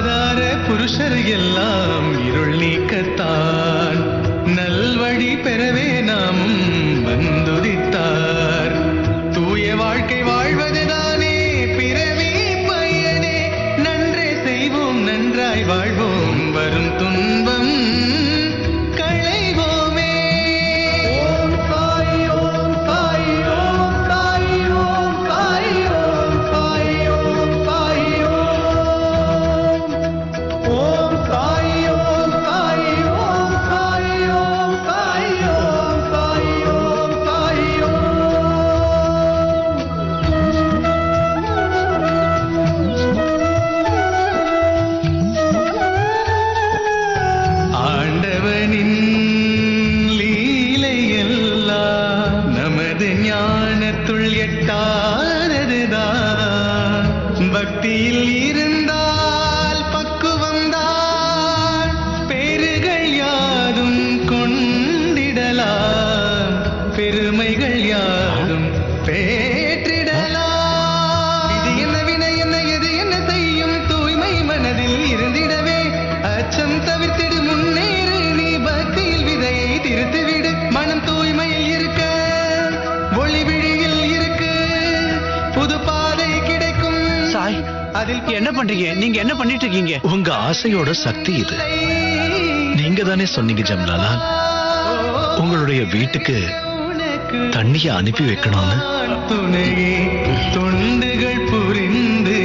ஆதார புருஷர் எல்லாம் இருள் நீக்கத்தான் நல்வழி பெறவே நாமும் வந்துதித்தார். தூய வாழ்க்கை வாழ்வதுதானே பிறவி பயனே. நன்றே செய்வோம் நன்றாய் வாழ்வோம் வரும் துன்பம் களைவோமே. ஓம் சாய் ஓம் சாய் ஓம் சாய் ஓம் சாய் ஓம் சாய் ஓம் சாய் ஓம் சாய் ஓம் சாய் ஓம் சாய் ஓம் சாய் ஓம் சாய் ஓம் சாய் ஆண்டவனின் லீலையெல்லாம் நமது ஞானத்துள் எட்டாததுதான். பக்தியில் இருந்தால் பக்குவம்தான் பேறுகள் யாதும் கொண்டிடலாம். பெருமைகள் யாதும் பேற்றிடலாம். இது என்ன வினை என்ன எது என்ன செய்யும் தூய்மை மனதில் இருந்திடவே அச்சம் தவிர்த்திடு முன்னேறு. நீ பக்தியில் விதையை திருத்துவிடு. மனம் தூய்மையில் இருக்க ஒளி விழியில் இருக்கு புது பாதை கிடைக்கும். சாய் அதில் என்ன பண்றீங்க? நீங்க என்ன பண்ணிட்டு இருக்கீங்க? உங்க ஆசையோட சக்தி இது. நீங்க தானே சொன்னீங்க ஜம்லாலால், உங்களுடைய வீட்டுக்கு தண்ணிய அனுப்பி வைக்கணும்னு. துணையே தொண்டுகள் புரிந்து